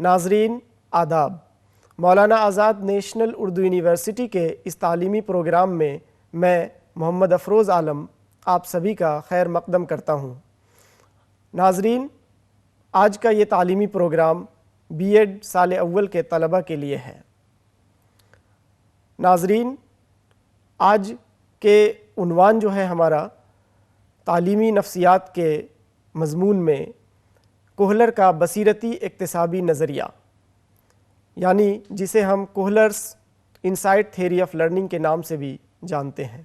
नाजरीन आदाब। मौलाना आज़ाद national Urdu university के इस तालीमी प्रोग्राम में मैं मोहम्मद अफरोज़ आलम आप सभी का खैर मकदम करता हूँ। नाजरीन, आज का ये तालीमी प्रोग्राम बीएड साल अव्वल के तलबा के लिए है। नाजरीन, आज के उन्वान जो है हमारा तालीमी नफ्सियात के मज़मून में कोहलर का बसीरती इक्तिसाबी नज़रिया, यानी जिसे हम कोहलर्स इनसाइट थ्योरी ऑफ लर्निंग के नाम से भी जानते हैं।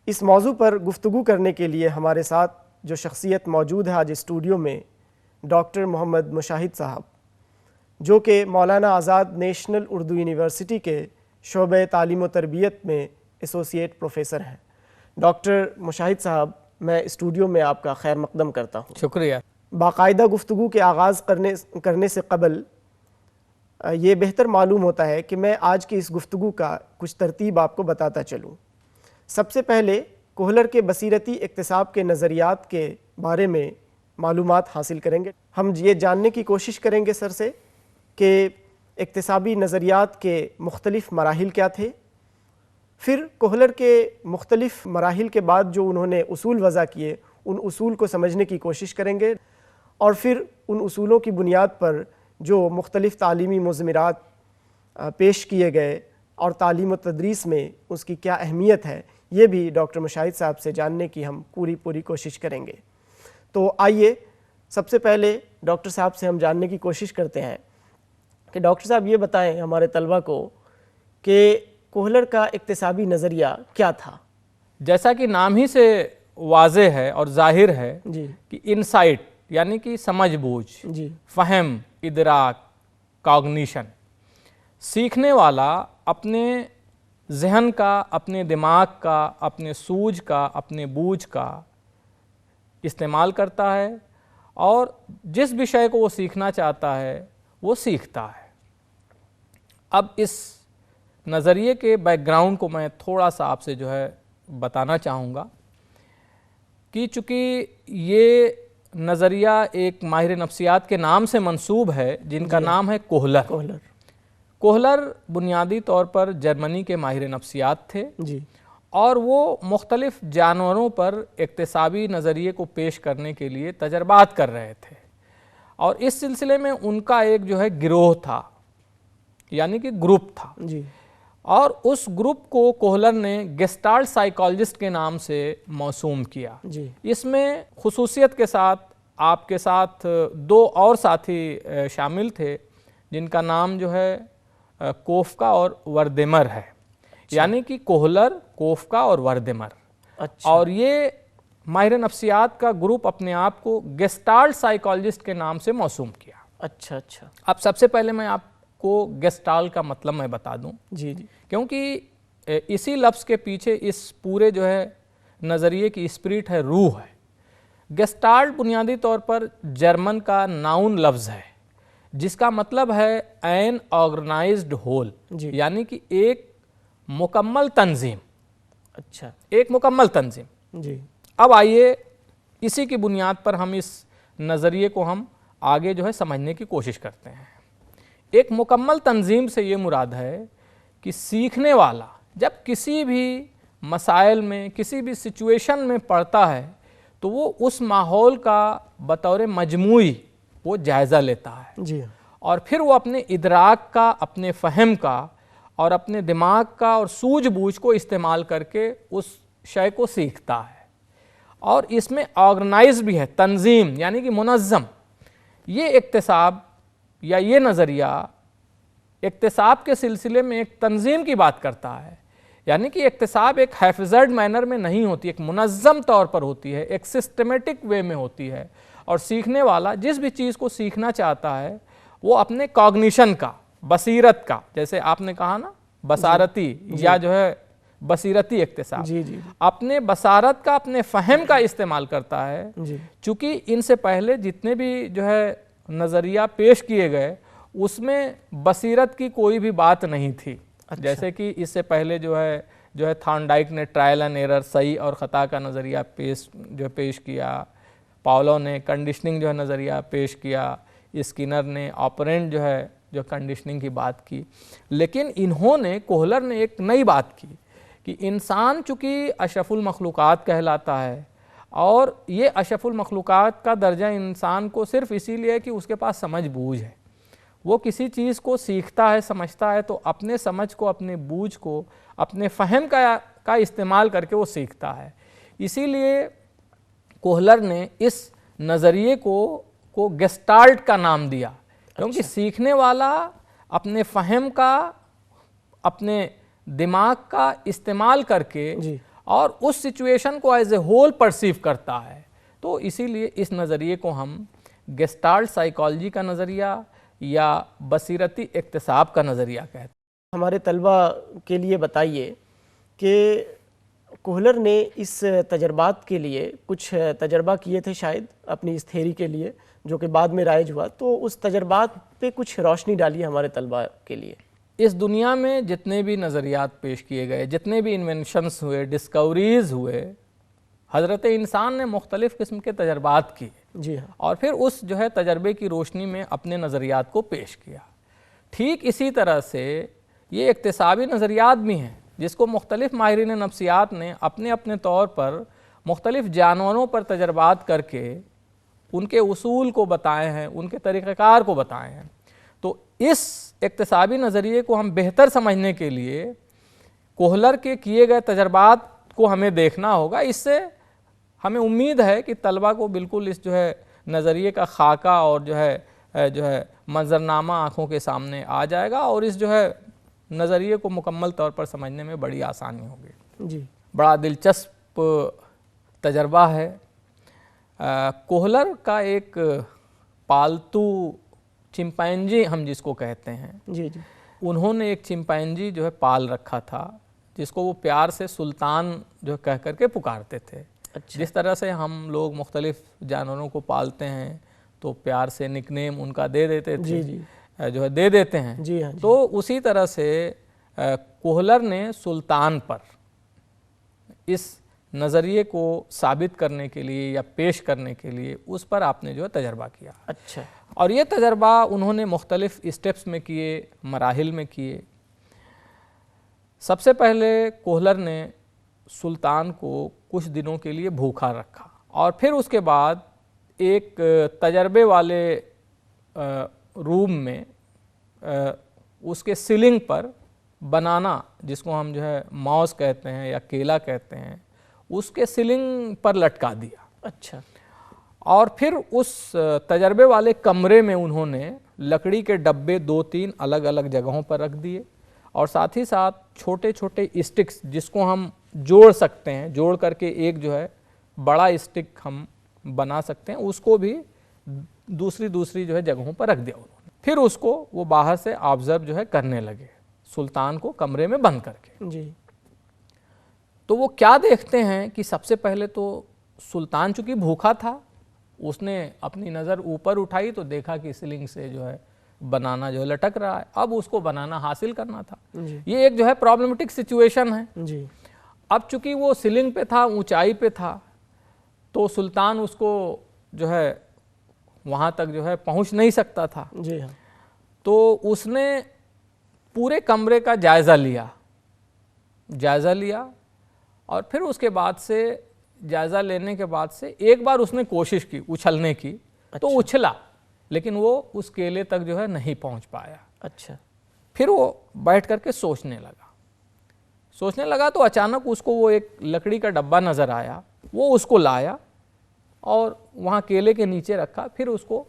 इस मौजू पर गुफ्तगू करने के लिए हमारे साथ जो शख्सियत मौजूद है आज स्टूडियो में, डॉक्टर मोहम्मद मुशाहिद साहब, जो कि मौलाना आज़ाद नेशनल उर्दू यूनिवर्सिटी के शोबे तालीम व तरबियत में एसोसिएट प्रोफेसर हैं। डॉक्टर मुशाहिद साहब, मैं स्टूडियो में आपका खैर मकदम करता हूँ। शुक्रिया। बाकायदा गुफ्तगू के आगाज़ करने से कबल ये बेहतर मालूम होता है कि मैं आज की इस गुफ्तगू का कुछ तरतीब आपको बताता चलूँ। सबसे पहले कोहलर के बसीरती इक्तिसाब के नज़रियात के बारे में मालूमात हासिल करेंगे। हम ये जानने की कोशिश करेंगे सर से कि इक्तिसाबी नज़रियात के मुख्तलिफ़ मराहिल क्या थे। फिर कोहलर के मुख्तलिफ़ मराहिल के बाद जो उन्होंने उसूल वज़ा किए, उन उसूल को समझने की कोशिश करेंगे और फिर उन उसूलों की बुनियाद पर जो मुख्तलिफ़ तालीमी मुज़मिरात पेश किए गए और तालीम व तदरीस में उसकी क्या अहमियत है, ये भी डॉक्टर मुशाहिद साहब से जानने की हम पूरी कोशिश करेंगे। तो आइए सबसे पहले डॉक्टर साहब से हम जानने की कोशिश करते हैं कि डॉक्टर साहब ये बताएं हमारे तलबा को कि कोहलर का इक्तिसाबी नज़रिया क्या था। जैसा कि नाम ही से वाज़े है और जाहिर है जी कि इनसाइट यानी कि समझ-बूझ, जी फ़हम, इदराक, कॉग्निशन, सीखने वाला अपने जहन का, अपने दिमाग का, अपने सूझ का, अपने बूझ का इस्तेमाल करता है और जिस विषय को वो सीखना चाहता है वो सीखता है। अब इस नज़रिए के बैकग्राउंड को मैं थोड़ा सा आपसे जो है बताना चाहूँगा कि चूँकि ये नज़रिया एक माहिर नफ्सियात के नाम से मंसूब है जिनका नाम है कोहलर। कोहलर बुनियादी तौर पर जर्मनी के माहिर नफ्सियात थे जी और वो मुख्तलिफ़ जानवरों पर इक्तिसाबी नज़रिए को पेश करने के लिए तजर्बात कर रहे थे और इस सिलसिले में उनका एक जो है गिरोह था, यानी कि ग्रुप था जी और उस ग्रुप को कोहलर ने गेस्टाल्ट साइकोलॉजिस्ट के नाम से मौसूम किया। जी इसमें खुसूसियत के साथ आपके साथ दो और साथी शामिल थे जिनका नाम जो है कोफका और वर्देमर है। यानी कि कोहलर, कोफका और वर्देमर। अच्छा। और ये माहिर नफ्सियात का ग्रुप अपने आप को गेस्टाल्ट साइकोलॉजिस्ट के नाम से मौसूम किया। अच्छा अच्छा। अब सबसे पहले मैं आपको गेस्टाल्ट का मतलब मैं बता दूं, जी जी क्योंकि इसी लफ्ज़ के पीछे इस पूरे जो है नज़रिए की स्पिरिट है, रूह है। गेस्टाल्ट बुनियादी तौर पर जर्मन का नाउन लफ्ज़ है जिसका मतलब है एन ऑर्गेनाइज्ड होल, यानी कि एक मुकम्मल तंजीम। अच्छा, एक मुकम्मल तंजीम। जी। अब आइए इसी की बुनियाद पर हम इस नज़रिए को हम आगे जो है समझने की कोशिश करते हैं। एक मुकम्मल तंजीम से ये मुराद है कि सीखने वाला जब किसी भी मसाइल में, किसी भी सिचुएशन में पड़ता है तो वो उस माहौल का बतौर मजमूई वो जायज़ा लेता है जी और फिर वो अपने इदराक का, अपने फ़हम का और अपने दिमाग का और सूझबूझ को इस्तेमाल करके उस शय को सीखता है। और इसमें ऑर्गेनाइज भी है, तंजीम यानी कि मुनज़्ज़म। ये इक्तिसाब या ये नज़रिया इक्तिसाब के सिलसिले में एक तंजीम की बात करता है, यानी कि इक्तिसाब एक हैफिज़र्ड मैनर में नहीं होती, एक मुनज़्ज़म तौर पर होती है, एक सिस्टमेटिक वे में होती है। और सीखने वाला जिस भी चीज़ को सीखना चाहता है वो अपने कॉग्निशन का, बसीरत का, जैसे आपने कहा ना बसारती या जो है बसीरती इक्तिसाब, जी जी अपने बसारत का, अपने फ़हम का इस्तेमाल करता है। चूँकि इनसे पहले जितने भी जो है नज़रिया पेश किए गए उसमें बसीरत की कोई भी बात नहीं थी। अच्छा। जैसे कि इससे पहले जो है थॉर्नडाइक ने ट्रायल एंड एरर, सही और ख़ता का नज़रिया पेश किया। पाउलो ने कंडीशनिंग जो है नज़रिया पेश किया। स्किनर ने ऑपरेंट जो है जो कंडीशनिंग की बात की, लेकिन इन्होंने कोहलर ने एक नई बात की कि इंसान चूँकि अशरफुल मखलूक़ात कहलाता है और ये अशरफुल मखलूक़ात का दर्जा इंसान को सिर्फ इसीलिए है कि उसके पास समझ बूझ है, वो किसी चीज़ को सीखता है, समझता है, तो अपने समझ को, अपने बूझ को, अपने फ़हम का इस्तेमाल करके वो सीखता है। इसीलिए कोहलर ने इस नज़रिए को गेस्टाल्ट का नाम दिया, क्योंकि सीखने वाला अपने फ़हम का, अपने दिमाग का इस्तेमाल करके और उस सिचुएशन को एज ए होल परसीव करता है। तो इसीलिए इस नज़रिए को हम गेस्टाल्ट साइकोलॉजी का नज़रिया या बसीरती इक्तिसाब का नज़रिया कहते हैं। हमारे तलबा के लिए बताइए कि कोहलर ने इस तजर्बात के लिए कुछ तजर्बा किए थे शायद अपनी इस थ्योरी के लिए, जो कि बाद में राइज हुआ, तो उस तजर्बात पे कुछ रोशनी डालिए हमारे तलबा के लिए। इस दुनिया में जितने भी नज़रियात पेश किए गए, जितने भी इन्वेंशंस हुए, डिस्कवरीज़ हुए, हज़रत इंसान ने मुख्तलिफ़ किस्म के तजर्बात किए। जी हाँ। और फिर उस जो है तजर्बे की रोशनी में अपने नज़रियात को पेश किया। ठीक इसी तरह से ये इक्तिसाबी नज़रियात भी हैं, जिसको मुख्तलिफ़ माहिरीन नफ्सियात ने अपने अपने तौर पर मुख्तलिफ़ जानवरों पर तजर्बात करके उनके उसूल को बताए हैं, उनके तरीक़ाकार को बताए हैं। तो इस इक्तिसाबी नज़रिए को हम बेहतर समझने के लिए कोहलर के किए गए तजर्बात को हमें देखना होगा। इससे हमें उम्मीद है कि तलबा को बिल्कुल इस जो है नज़रिए का खाका और जो है मंजरनामा आँखों के सामने आ जाएगा और इस जो है नज़रिए को मुकम्मल तौर पर समझने में बड़ी आसानी होगी। जी, बड़ा दिलचस्प तजर्बा है। कोहलर का एक पालतू चिंपैंजी हम जिसको कहते हैं, जी जी, उन्होंने एक चिंपैंजी जो है पाल रखा था, जिसको वो प्यार से सुल्तान जो कह करके पुकारते थे। अच्छा। जिस तरह से हम लोग मुख्तलिफ़ जानवरों को पालते हैं तो प्यार से निकनेम उनका दे देते थे, जी जी, जो है दे देते हैं। जी हाँ जी। तो उसी तरह से कोहलर ने सुल्तान पर इस नज़रिए को साबित करने के लिए या पेश करने के लिए उस पर आपने जो है तजर्बा किया। अच्छा। और ये तजर्बा उन्होंने मुख्तलिफ़ स्टेप्स में किए, मराहिल में किए। सबसे पहले कोहलर ने सुल्तान को कुछ दिनों के लिए भूखा रखा और फिर उसके बाद एक तजर्बे वाले रूम में उसके सीलिंग पर बनाना, जिसको हम जो है मौस कहते हैं या केला कहते हैं, उसके सीलिंग पर लटका दिया। अच्छा। और फिर उस तजर्बे वाले कमरे में उन्होंने लकड़ी के डब्बे 2-3 अलग अलग जगहों पर रख दिए और साथ ही साथ छोटे छोटे स्टिक्स जिसको हम जोड़ सकते हैं, जोड़ करके एक जो है बड़ा स्टिक हम बना सकते हैं, उसको भी दूसरी जो है जगहों पर रख दिया उन्होंने। फिर उसको वो बाहर से ऑब्जर्व जो है करने लगे, सुल्तान को कमरे में बंद करके। जी। तो वो क्या देखते हैं कि सबसे पहले तो सुल्तान चूंकि भूखा था, उसने अपनी नज़र ऊपर उठाई तो देखा कि सीलिंग से जो है बनाना जो है लटक रहा है। अब उसको बनाना हासिल करना था। ये एक जो है प्रॉब्लमेटिक सिचुएशन है। जी। अब चूंकि वो सीलिंग पे था, ऊंचाई पे था, तो सुल्तान उसको जो है वहाँ तक जो है पहुँच नहीं सकता था। जी हाँ। तो उसने पूरे कमरे का जायज़ा लिया और फिर उसके बाद से जायज़ा लेने के बाद से एक बार उसने कोशिश की उछलने की। अच्छा। तो उछला, लेकिन वो उस केले तक जो है नहीं पहुंच पाया। अच्छा। फिर वो बैठ करके सोचने लगा तो अचानक उसको वो एक लकड़ी का डब्बा नज़र आया। वो उसको लाया और वहाँ केले के नीचे रखा, फिर उसको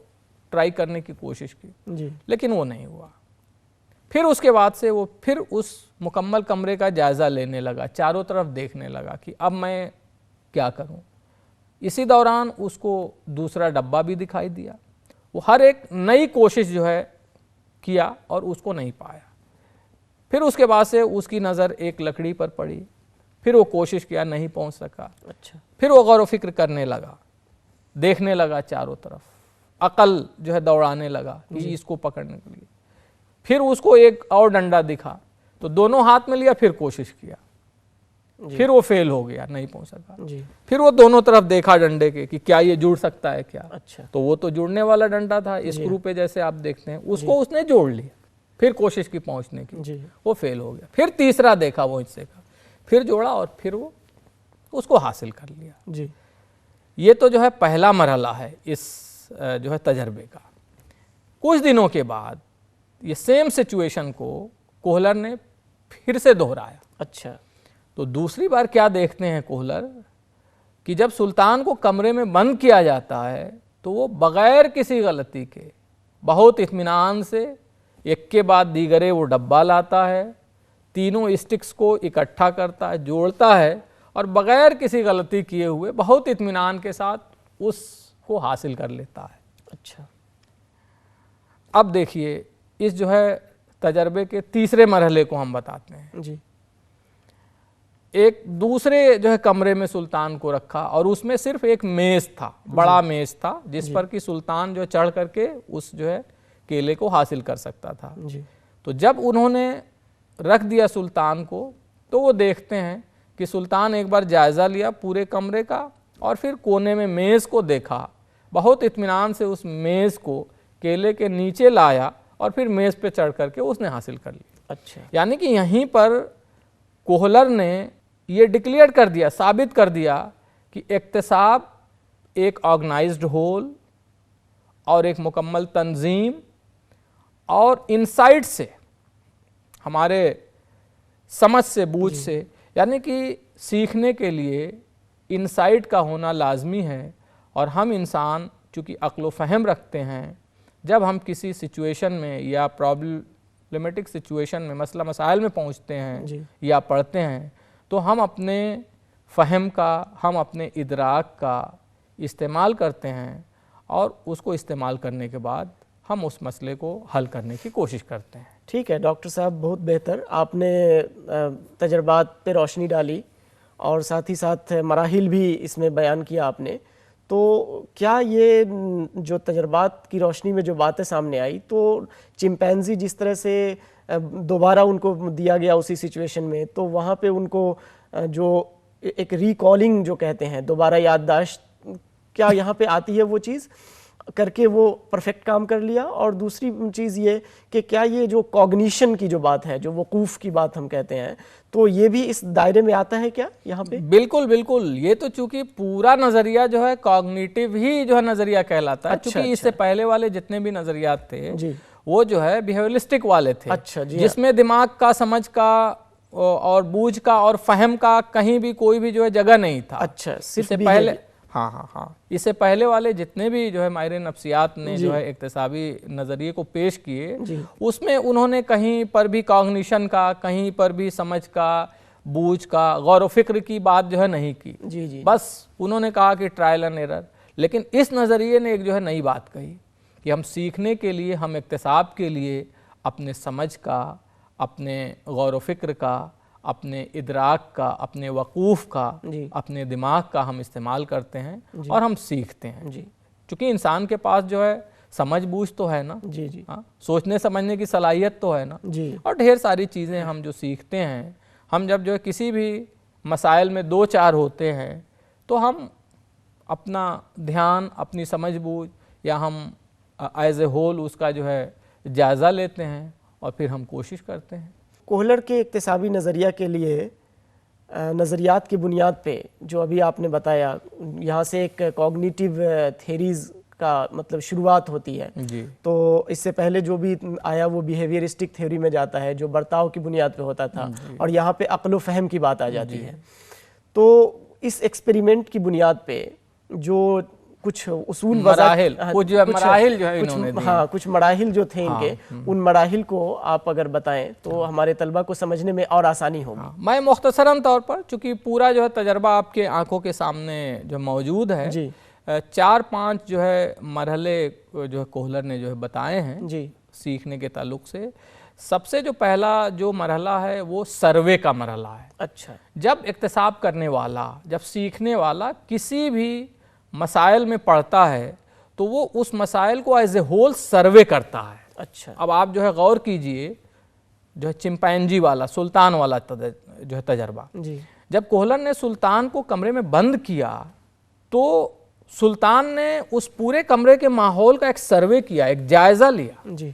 ट्राई करने की कोशिश की। जी। लेकिन वो नहीं हुआ। फिर उसके बाद से वो फिर उस मुकम्मल कमरे का जायज़ा लेने लगा, चारों तरफ देखने लगा कि अब मैं क्या करूं। इसी दौरान उसको दूसरा डब्बा भी दिखाई दिया। वो हर एक नई कोशिश जो है किया और उसको नहीं पाया। फिर उसके बाद से उसकी नज़र एक लकड़ी पर पड़ी, फिर वो कोशिश किया, नहीं पहुंच सका। अच्छा। फिर वो गौर व फिक्र करने लगा, देखने लगा चारों तरफ, अकल जो है दौड़ाने लगा कि इसको पकड़ने के लिए। फिर उसको एक और डंडा दिखा तो दोनों हाथ में लिया, फिर कोशिश किया, फिर वो फेल हो गया, नहीं पहुंच सका। जी। फिर वो दोनों तरफ देखा डंडे के कि क्या ये जुड़ सकता है क्या। अच्छा। तो वो तो जुड़ने वाला डंडा था, स्क्रू पे जैसे आप देखते हैं, उसको उसने जोड़ लिया। फिर कोशिश की पहुंचने की, जी। वो फेल हो गया। फिर तीसरा देखा वो हिस्से का, फिर जोड़ा और फिर वो उसको हासिल कर लिया। जी। ये तो जो है पहला मरहला है इस जो है तजर्बे का। कुछ दिनों के बाद ये सेम सिचुएशन को कोहलर ने फिर से दोहराया। अच्छा। तो दूसरी बार क्या देखते हैं कोहलर कि जब सुल्तान को कमरे में बंद किया जाता है तो वो बगैर किसी गलती के बहुत इत्मीनान से एक के बाद दीगरे वो डब्बा लाता है, तीनों स्टिक्स को इकट्ठा करता है, जोड़ता है और बगैर किसी गलती किए हुए बहुत इत्मीनान के साथ उसको हासिल कर लेता है। अच्छा। अब देखिए इस जो है तजर्बे के तीसरे मरहले को हम बताते हैं। जी। एक दूसरे जो है कमरे में सुल्तान को रखा और उसमें सिर्फ एक मेज था, बड़ा मेज था जिस पर कि सुल्तान जो चढ़ करके उस जो है केले को हासिल कर सकता था। जी। तो जब उन्होंने रख दिया सुल्तान को तो वो देखते हैं कि सुल्तान एक बार जायज़ा लिया पूरे कमरे का और फिर कोने में मेज़ को देखा, बहुत इत्मीनान से उस मेज़ को केले के नीचे लाया और फिर मेज़ पे चढ़ करके उसने हासिल कर लिया। अच्छा। यानी कि यहीं पर कोहलर ने ये डिक्लेयर कर दिया, साबित कर दिया कि इक्तिसाब एक ऑर्गेनाइज्ड होल और एक मुकम्मल तंजीम और इनसाइट से, हमारे समझ से, बूझ से, यानी कि सीखने के लिए इनसाइट का होना लाजमी है। और हम इंसान चूँकि अक्ल व फ़हम रखते हैं, जब हम किसी सिचुएशन में या प्रॉब्लमेटिक सिचुएशन में, मसला मसाइल में पहुँचते हैं या पढ़ते हैं, तो हम अपने फ़हम का, हम अपने इदराक का इस्तेमाल करते हैं और उसको इस्तेमाल करने के बाद हम उस मसले को हल करने की कोशिश करते हैं। ठीक है डॉक्टर साहब, बहुत बेहतर आपने तजर्बात पे रोशनी डाली और साथ ही साथ मराहिल भी इसमें बयान किया आपने। तो क्या ये जो तजर्बात की रोशनी में जो बातें सामने आई, तो चिंपैंजी जिस तरह से दोबारा उनको दिया गया उसी सिचुएशन में, तो वहाँ पे उनको जो एक रिकॉलिंग जो कहते हैं, दोबारा याददाश्त, क्या यहाँ पे आती है वो चीज़ करके वो परफेक्ट काम कर लिया? और दूसरी चीज़ ये कि क्या ये जो कॉग्निशन की जो बात है, जो वकूफ़ की बात हम कहते हैं, तो ये भी इस दायरे में आता है क्या यहाँ पे? बिल्कुल बिल्कुल। ये तो चूंकि पूरा नज़रिया जो है कॉग्निटिव ही जो है नज़रिया कहलाता है। चूंकि इससे पहले वाले जितने भी नज़रियात थे जी, वो जो है बिहेवियरिस्टिक वाले थे। अच्छा जी, जिसमें दिमाग का, समझ का और बूझ का और फहम का कहीं भी कोई भी जो है जगह नहीं था। अच्छा, सिर्फ पहले, हाँ, इससे पहले वाले जितने भी जो है माहिर नफ्सियात ने जो है इक्तिसाबी नज़रिए को पेश किए, उसमें उन्होंने कहीं पर भी कॉग्निशन का, कहीं पर भी समझ का, बूझ का, गौर व फिक्र की बात जो है नहीं की। जी। बस उन्होंने कहा कि ट्रायल एंड एरर। लेकिन इस नज़रिए ने एक जो है नई बात कही कि हम सीखने के लिए, हम इक्तिसाब के लिए अपने समझ का, अपने गौर व फिक्र का, अपने इदराक का, अपने वकूफ़ का, अपने दिमाग का हम इस्तेमाल करते हैं और हम सीखते हैं। चूँकि इंसान के पास जो है समझ बूझ तो है ना, हाँ, सोचने समझने की सलाहियत तो है ना, और ढेर सारी चीज़ें हम जो सीखते हैं, हम जब जो है किसी भी मसाइल में दो चार होते हैं तो हम अपना ध्यान, अपनी समझ बूझ या हम एज ए होल उसका जो है जायज़ा लेते हैं और फिर हम कोशिश करते हैं। कोहलर के इक्तिसाबी नज़रिया के लिए नज़रियात की बुनियाद पे जो अभी आपने बताया, यहाँ से एक कॉग्निटिव थेरीज़ का मतलब शुरुआत होती है जी। तो इससे पहले जो भी आया वो बिहेवियरिस्टिक थ्योरी में जाता है, जो बर्ताव की बुनियाद पे होता था, और यहाँ पे अक्ल व फहम की बात आ जाती है। तो इस एक्सपेरिमेंट की बुनियाद पे जो कुछ उसूल मराहिल, कुछ मराहिल जो है इन्होंने दिए, हाँ, कुछ मराहिल जो थे इनके, उन मराहिल को आप अगर बताएं तो हमारे तलबा को समझने में और आसानी होगी। मैं मुख्तसरन तौर पर, चूँकि पूरा जो है तजर्बा आपके आंखों के सामने जो मौजूद है जी, 4-5 जो है मरहले जो है कोहलर ने जो है बताए हैं जी सीखने के ताल्लुक से। सबसे जो पहला जो मरहला है वो सर्वे का मरहला है। अच्छा, जब इक्तिसाब करने वाला, जब सीखने वाला किसी भी मसाइल में पढ़ता है तो वो उस मसाइल को एज ए होल सर्वे करता है। अच्छा, अब आप जो है गौर कीजिए, जो है चिंपैंजी वाला, सुल्तान वाला जो है तजर्बा जी, जब कोहलर ने सुल्तान को कमरे में बंद किया तो सुल्तान ने उस पूरे कमरे के माहौल का एक सर्वे किया, एक जायजा लिया जी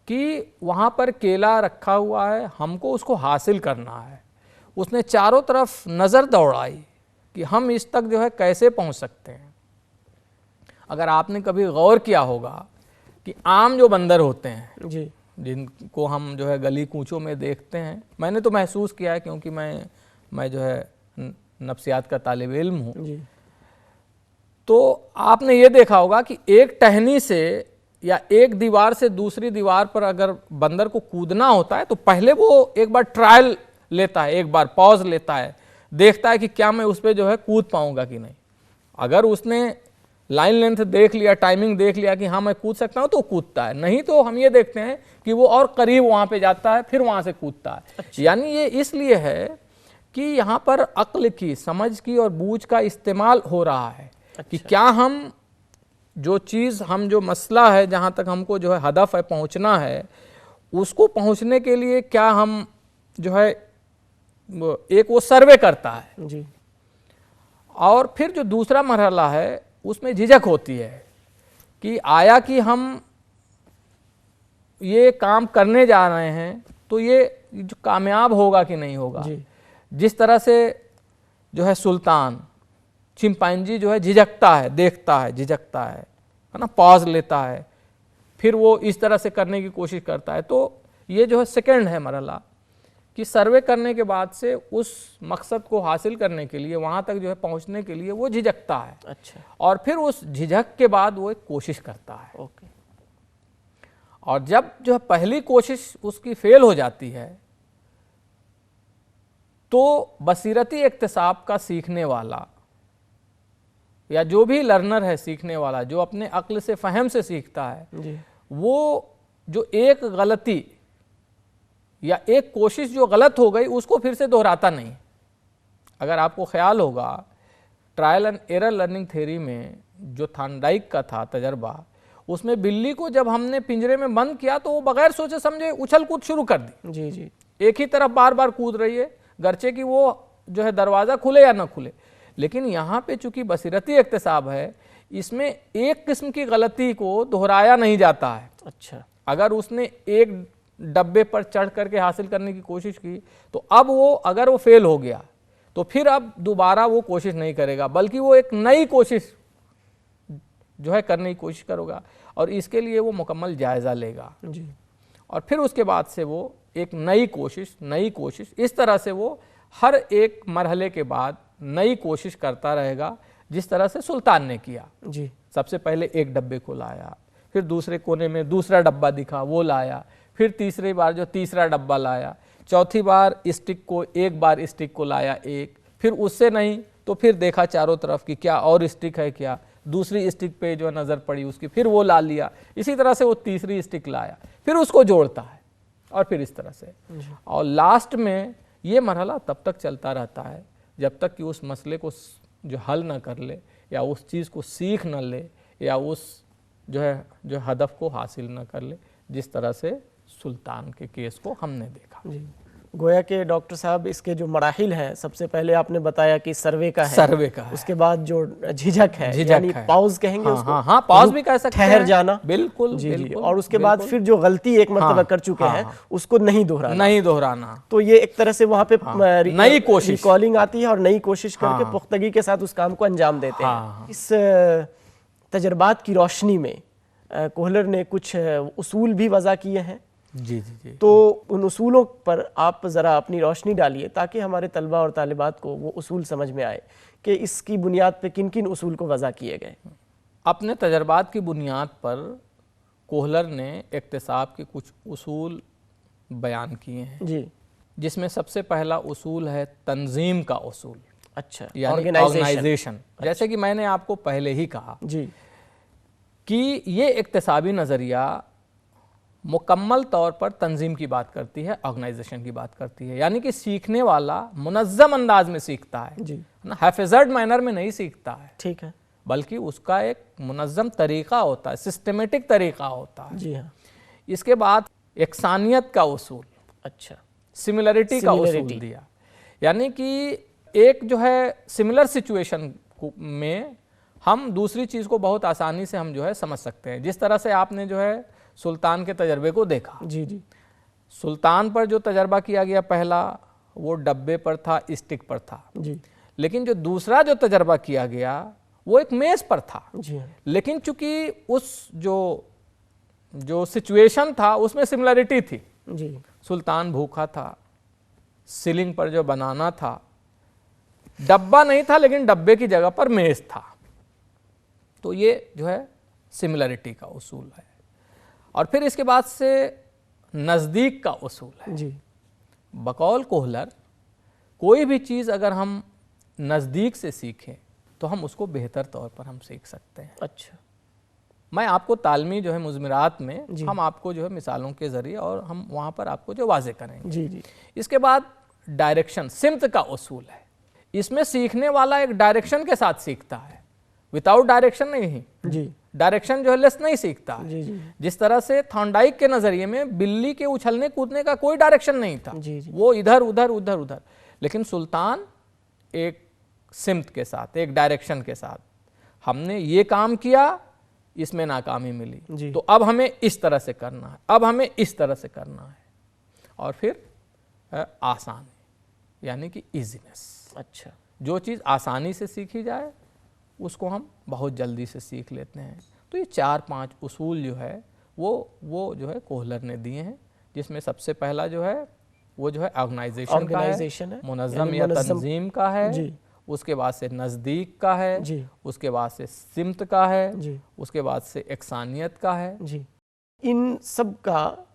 कि वहाँ पर केला रखा हुआ है, हमको उसको हासिल करना है। उसने चारों तरफ नज़र दौड़ाई कि हम इस तक जो है कैसे पहुँच सकते हैं। अगर आपने कभी गौर किया होगा कि आम जो बंदर होते हैं जी जिनको हम जो है गली कूचों में देखते हैं, मैंने तो महसूस किया है क्योंकि मैं जो है नफ्सियात का तालिब इल्म हूँ, जी तो आपने ये देखा होगा कि एक टहनी से या एक दीवार से दूसरी दीवार पर अगर बंदर को कूदना होता है तो पहले वो एक बार ट्रायल लेता है, एक बार पॉज लेता है, देखता है कि क्या मैं उस पर जो है कूद पाऊंगा कि नहीं। अगर उसने लाइन लेंथ देख लिया, टाइमिंग देख लिया कि हाँ मैं कूद सकता हूँ तो कूदता है, नहीं तो हम ये देखते हैं कि वो और करीब वहाँ पे जाता है, फिर वहाँ से कूदता है। अच्छा। यानी ये इसलिए है कि यहाँ पर अक्ल की, समझ की और बूझ का इस्तेमाल हो रहा है। अच्छा। कि क्या हम जो मसला है, जहाँ तक हमको जो है हदफ है पहुँचना है, उसको पहुँचने के लिए क्या हम जो है एक वो सर्वे करता है जी। और फिर जो दूसरा मरहला है उसमें झिझक होती है कि आया कि हम ये काम करने जा रहे हैं तो ये जो कामयाब होगा कि नहीं होगा। जी। जिस तरह से जो है सुल्तान चिंपांजी जो है झिझकता है, देखता है, झिझकता है ना, पॉज लेता है, फिर वो इस तरह से करने की कोशिश करता है। तो ये जो है सेकंड है मरहला कि सर्वे करने के बाद से उस मकसद को हासिल करने के लिए, वहाँ तक जो है पहुँचने के लिए वो झिझकता है। अच्छा। और फिर उस झिझक के बाद वो एक कोशिश करता है। ओके। और जब जो है पहली कोशिश उसकी फेल हो जाती है तो बसीरती इक्तिसाब का सीखने वाला या जो भी लर्नर है, सीखने वाला जो अपने अक्ल से, फहम से सीखता है जी। वो जो एक गलती या एक कोशिश जो गलत हो गई उसको फिर से दोहराता नहीं। अगर आपको ख्याल होगा trial and error learning theory में जो थॉर्नडाइक का था तजर्बा, उसमें बिल्ली को जब हमने पिंजरे में बंद किया तो वो बगैर सोचे समझे उछल कूद शुरू कर दी। जी जी। एक ही तरफ बार बार कूद रही है, गर्चे कि वो जो है दरवाज़ा खुले या ना खुले। लेकिन यहाँ पे चूंकि बसीरती इक्तिसाब है, इसमें एक किस्म की गलती को दोहराया नहीं जाता है। अच्छा। अगर उसने एक डब्बे पर चढ़ करके हासिल करने की कोशिश की तो अब वो अगर वो फेल हो गया तो फिर अब दोबारा वो कोशिश नहीं करेगा, बल्कि वो एक नई कोशिश जो है करने की कोशिश करेगा और इसके लिए वो मुकम्मल जायज़ा लेगा जी। और फिर उसके बाद से वो एक नई कोशिश इस तरह से वो हर एक मरहले के बाद नई कोशिश करता रहेगा, जिस तरह से सुल्तान ने किया। जी। सबसे पहले एक डब्बे को लाया, फिर दूसरे कोने में दूसरा डब्बा दिखा वो लाया, फिर तीसरी बार जो तीसरा डब्बा लाया, चौथी बार स्टिक को एक बार स्टिक को लाया एक, फिर उससे नहीं तो फिर देखा चारों तरफ कि क्या और स्टिक है क्या, दूसरी स्टिक पे जो नज़र पड़ी उसकी, फिर वो ला लिया। इसी तरह से वो तीसरी स्टिक लाया, फिर उसको जोड़ता है और फिर इस तरह से। और लास्ट में ये मरहला तब तक चलता रहता है जब तक कि उस मसले को जो हल ना कर ले या उस चीज़ को सीख न ले या उस जो हदफ को हासिल न कर ले, जिस तरह से सुल्तान के केस को हमने देखा। जी। गोया के डॉक्टर साहब इसके जो मराहिल हैं, सबसे पहले आपने बताया कि सर्वे का है, उसके बाद जो झिझक है, यानी पॉज कहेंगे उसको। हाँ, पॉज भी कह सकते हैं, ठहर जाना। बिल्कुल जी, बिल्कुल, जी। और उसके बाद फिर जो गलती एक मर्तबा कर चुके हैं उसको नहीं दोहराना। तो ये एक तरह से वहाँ पे नई कोशिश, रिकॉलिंग आती है और नई कोशिश करके पुख्तगी के साथ उस काम को अंजाम देते हैं। इस तजर्बात की रोशनी में कोहलर ने कुछ उसूल भी वज़ा किए हैं। जी जी जी। तो उन उसूलों पर आप ज़रा अपनी रोशनी डालिए ताकि हमारे तलबा और तालिबात को वो उसूल समझ में आए कि इसकी बुनियाद पे किन किन उसूल को वज़ा किए गए। अपने तजर्बात की बुनियाद पर कोहलर ने इक्तिसाब के कुछ उसूल बयान किए हैं जी, जिसमें सबसे पहला उसूल है तंजीम का उसूल। अच्छा, यानी ऑर्गेनाइजेशन। जैसे कि मैंने आपको पहले ही कहा जी कि ये इक्तिसाबी नज़रिया मुकम्मल तौर पर तंजीम की बात करती है, ऑर्गेनाइजेशन की बात करती है। यानी कि सीखने वाला मुनज़्ज़म अंदाज में सीखता है जी, ना, हैफेज़र्ड मैनर में नहीं सीखता है, ठीक है, बल्कि उसका एक मुनज़्ज़म तरीक़ा होता है, सिस्टमेटिक तरीक़ा होता है। जी हाँ। इसके बाद यकसानियत का उसूल, अच्छा, सिमिलरिटी का उसूल दिया। यानी कि एक जो है सिमिलर सिचुएशन में हम दूसरी चीज़ को बहुत आसानी से हम जो है समझ सकते हैं। जिस तरह से आपने जो है सुल्तान के तजर्बे को देखा, जी जी सुल्तान पर जो तजर्बा किया गया पहला, वो डब्बे पर था, स्टिक पर था। जी लेकिन जो दूसरा जो तजर्बा किया गया वो एक मेज़ पर था। जी हाँ लेकिन चूंकि उस जो सिचुएशन था उसमें सिमिलरिटी थी। जी सुल्तान भूखा था, सीलिंग पर जो बनाना था, डब्बा नहीं था लेकिन डब्बे की जगह पर मेज था। तो ये जो है सिमिलरिटी का उसूल है। और फिर इसके बाद से नज़दीक का उसूल है। जी बकौल कोहलर, कोई भी चीज़ अगर हम नज़दीक से सीखें तो हम उसको बेहतर तौर पर हम सीख सकते हैं। अच्छा मैं आपको तालमी जो है मुज़मिरात में जी। हम आपको जो है मिसालों के ज़रिए और हम वहाँ पर आपको जो वाज़े करेंगे। जी जी इसके बाद डायरेक्शन, सिमत का उसूल है। इसमें सीखने वाला एक डायरेक्शन के साथ सीखता है, विदाउट डायरेक्शन नहीं। जी डायरेक्शन जो है लेस नहीं सीखता है। जी जी जिस तरह से थॉर्नडाइक के नज़रिए में बिल्ली के उछलने कूदने का कोई डायरेक्शन नहीं था, जी जी वो इधर उधर उधर उधर। लेकिन सुल्तान एक सिमत के साथ, एक डायरेक्शन के साथ, हमने ये काम किया, इसमें नाकामी मिली, जी। तो अब हमें इस तरह से करना है, अब हमें इस तरह से करना है। और फिर आसानी, यानी कि इजीनेस। अच्छा जो चीज़ आसानी से सीखी जाए उसको हम बहुत जल्दी से सीख लेते हैं। तो ये 4-5 उसूल जो है वो जो है कोहलर ने दिए हैं, जिसमें सबसे पहला जो है वो जो है ऑर्गेनाइजेशन है, मुनज़्ज़म यानी या मुनज़्ज़म। तंजीम का है। जी उसके बाद से नज़दीक का है, जी उसके बाद से सिमत का है, जी उसके बाद से एकसानियत का है। जी। इन सब का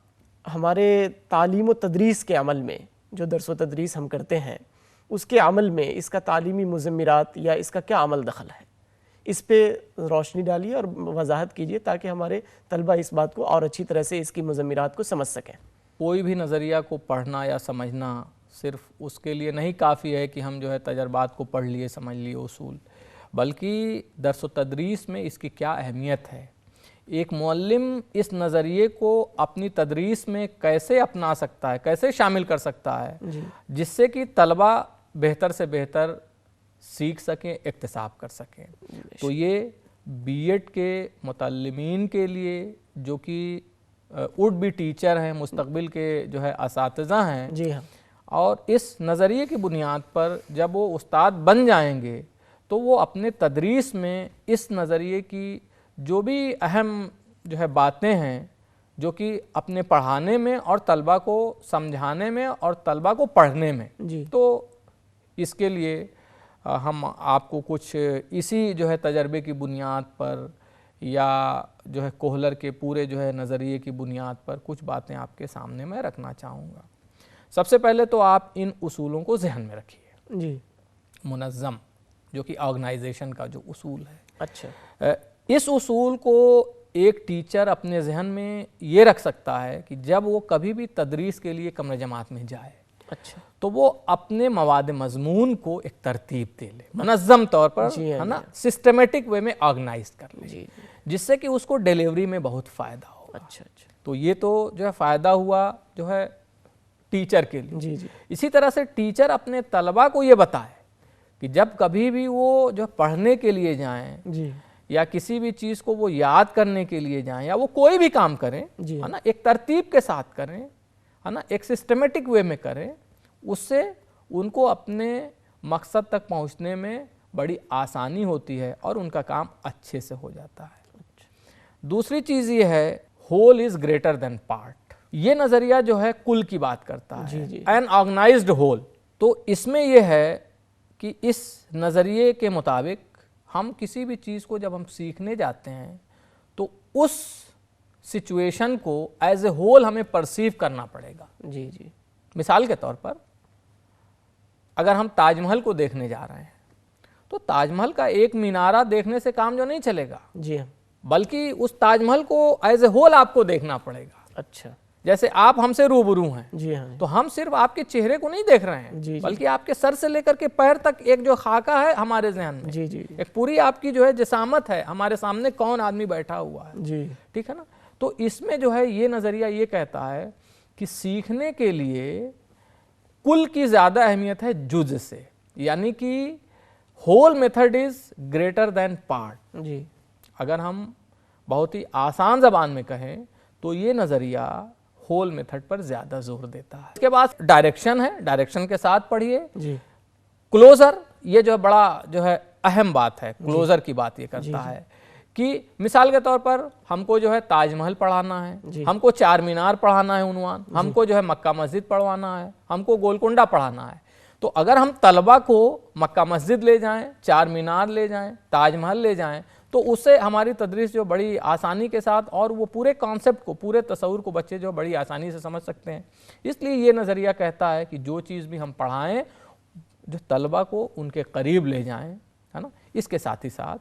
हमारे तालीम व तदरीस के अमल में, जो दर्स व तदरीस हम करते हैं उसके अमल में इसका तालीमी मुज़म्मिरात या इसका क्या अमल दखल है, इस पे रोशनी डालिए और वजाहत कीजिए ताकि हमारे तलबा इस बात को और अच्छी तरह से इसकी मुज़म्मिरात को समझ सकें। कोई भी नज़रिया को पढ़ना या समझना सिर्फ उसके लिए नहीं काफ़ी है कि हम जो है तजर्बात को पढ़ लिए, समझ लिए उसूल, बल्कि दर्स व तदरीस में इसकी क्या अहमियत है। एक मुअल्लिम इस नज़रिए को अपनी तदरीस में कैसे अपना सकता है, कैसे शामिल कर सकता है, जिससे कि तलबा बेहतर से बेहतर सीख सकें, इक्तिसाब कर सकें। तो ये बीएड के मुतल्लिमीन के लिए, जो कि वुड बी टीचर हैं, मुस्तकबिल के जो है असातिज़ा हैं, जी हाँ, और इस नज़रिए की बुनियाद पर जब वो उस्ताद बन जाएंगे तो वो अपने तदरीस में इस नज़रिए की जो भी अहम जो है बातें हैं, जो कि अपने पढ़ाने में और तलबा को समझाने में और तलबा को पढ़ने में, जी तो इसके लिए हम आपको कुछ इसी जो है तजर्बे की बुनियाद पर या जो है कोहलर के पूरे जो है नज़रिए की बुनियाद पर कुछ बातें आपके सामने मैं रखना चाहूँगा। सबसे पहले तो आप इन उसूलों को जहन में रखिए। जी मुनज़्ज़म, जो कि ऑर्गेनाइजेशन का जो उसूल है, अच्छा इस उसूल को एक टीचर अपने जहन में ये रख सकता है कि जब वो कभी भी तदरीस के लिए कमरे जमात में जाए, अच्छा तो वो अपने मवाद मजमून को एक तरतीब दे ले, मुनज़्ज़म तौर पर, जी हाँ, है ना, जी हाँ। सिस्टमेटिक वे में ऑर्गेनाइज कर ले, जी जिससे कि उसको डिलीवरी में बहुत फ़ायदा हो। अच्छा अच्छा तो ये तो जो है फ़ायदा हुआ जो है टीचर के लिए। जी जी इसी तरह से टीचर अपने तलबा को ये बताए कि जब कभी भी वो जो पढ़ने के लिए जाएं जी या किसी भी चीज़ को वो याद करने के लिए जाएं या वो कोई भी काम करें, जी है ना, एक तरतीब के साथ करें, है ना, एक सिस्टमेटिक वे में करें, उससे उनको अपने मकसद तक पहुंचने में बड़ी आसानी होती है और उनका काम अच्छे से हो जाता है। दूसरी चीज़ ये है, whole is greater than part. ये नज़रिया जो है कुल की बात करता है, जी, जी। An organised whole. तो इसमें यह है कि इस नज़रिए के मुताबिक हम किसी भी चीज़ को जब हम सीखने जाते हैं तो उस सिचुएशन को एज ए होल हमें परसीव करना पड़ेगा। जी जी मिसाल के तौर पर अगर हम ताजमहल को देखने जा रहे हैं तो ताजमहल का एक मीनारा देखने से काम जो नहीं चलेगा, जी हाँ, बल्कि उस ताजमहल को एज ए होल आपको देखना पड़ेगा। अच्छा जैसे आप हमसे रूबरू हैं जी हाँ, तो हम सिर्फ आपके चेहरे को नहीं देख रहे हैं, जी, जी। बल्कि आपके सर से लेकर के पैर तक एक जो खाका है हमारे जहन में, जी जी एक पूरी आपकी जो है जिसामत है, हमारे सामने कौन आदमी बैठा हुआ है, जी ठीक है ना। तो इसमें जो है ये नज़रिया ये कहता है कि सीखने के लिए कुल की ज़्यादा अहमियत है जुज़ से। यानी कि whole method is greater than part. जी अगर हम बहुत ही आसान जबान में कहें तो ये नज़रिया होल मेथड पर ज़्यादा जोर देता है। इसके बाद डायरेक्शन है, डायरेक्शन के साथ पढ़िए। जी क्लोजर, ये जो बड़ा जो है अहम बात है, क्लोजर की बात ये करता है कि मिसाल के तौर पर हमको जो है ताजमहल पढ़ाना है, हमको चार मीनार पढ़ाना है उन्वान, हमको जो है मक्का मस्जिद पढ़वाना है, हमको गोलकुंडा पढ़ाना है। तो अगर हम तलबा को मक्का मस्जिद ले जाएं, चार मीनार ले जाएं, ताजमहल ले जाएं, तो उससे हमारी तदरीस जो बड़ी आसानी के साथ और वो पूरे कॉन्सेप्ट को, पूरे तस्वुर को बच्चे जो बड़ी आसानी से समझ सकते हैं। इसलिए ये नज़रिया कहता है कि जो चीज़ भी हम पढ़ाएं जो तलबा को उनके करीब ले जाएं, है ना। इसके साथ ही साथ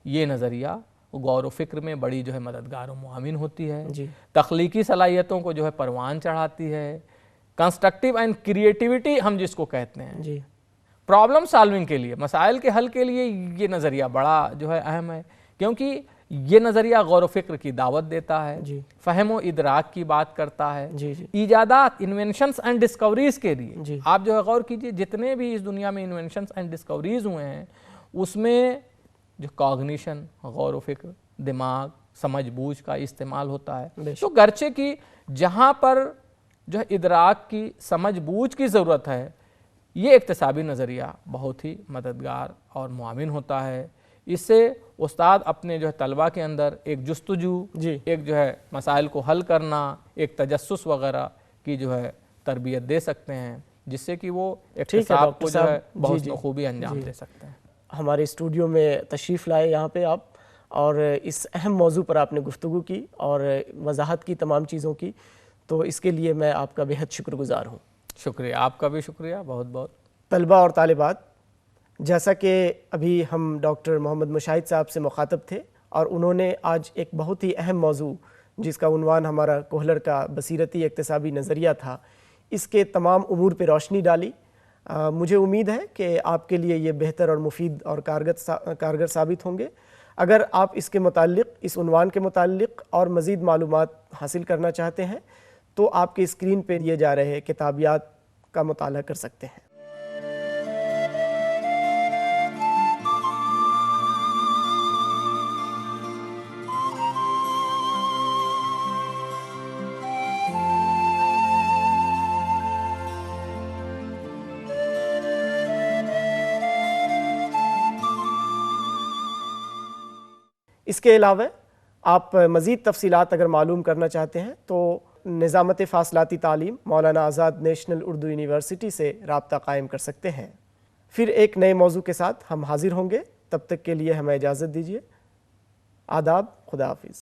ये नज़रिया गौर व फिक्र में बड़ी जो है मददगार व मुआविन होती है, तख्लीकी सलाहियतों को जो है परवान चढ़ाती है, कंस्ट्रक्टिव एंड क्रिएटिविटी हम जिसको कहते हैं जी प्रॉब्लम सॉल्विंग के लिए, मसाइल के हल के लिए ये नज़रिया बड़ा जो है अहम है, क्योंकि ये नज़रिया गौर व फिक्र की दावत देता है, फ़हम व इदराक की बात करता है, ईजादात, इन्वेंशंस एंड डिस्कवरीज के लिए आप जो है गौर कीजिए, जितने भी इस दुनिया में इन्वेंशंस एंड डिस्कवरीज हुए हैं उसमें जो कॉग्निशन, गौर व फिक्र, दिमाग, समझ बूझ का इस्तेमाल होता है। तो गर्चे की जहाँ पर जो है इदराक की, समझ बूझ की ज़रूरत है, ये इक्तिसाबी नज़रिया बहुत ही मददगार और मुआविन होता है। इससे उस्ताद अपने जो है तलबा के अंदर एक जुस्तजू, एक जो है मसाइल को हल करना, एक तजस्सुस वगैरह की जो है तरबियत दे सकते हैं, जिससे कि वो इक्तिसाब को जो है बहुत बखूबी अंजाम दे सकते हैं। हमारे स्टूडियो में तशरीफ़ लाए यहाँ पे आप, और इस अहम मौजू पर आपने गुफ्तगू की और वजाहत की तमाम चीज़ों की, तो इसके लिए मैं आपका बेहद शुक्रगुज़ार हूँ। शुक्रिया, आपका भी शुक्रिया बहुत बहुत। तलबा और तालिबात, जैसा कि अभी हम डॉक्टर मोहम्मद मुशाहिद साहब से मुखातब थे और उन्होंने आज एक बहुत ही अहम मौजू जिसका उन्वान हमारा कोहलर का बसीरती इक्तिसाबी नज़रिया था, इसके तमाम उमूर पर रोशनी डाली। मुझे उम्मीद है कि आपके लिए ये बेहतर और मुफीद और कारगर साबित होंगे। अगर आप इसके मुताल्लिक़, इस उन्वान के मुताल्लिक़ और मज़ीद मालूमात हासिल करना चाहते हैं तो आपके स्क्रीन पर दिए जा रहे किताबियात का मुताला कर सकते हैं। इसके अलावा आप मज़ीद तफसीलात अगर मालूम करना चाहते हैं तो निज़ामत फ़ासलाती तालीम मौलाना आज़ाद नेशनल उर्दू यूनिवर्सिटी से रब्ता कायम कर सकते हैं। फिर एक नए मौजू के साथ हम हाजिर होंगे, तब तक के लिए हमें इजाज़त दीजिए। आदाब, खुदा हाफिज़।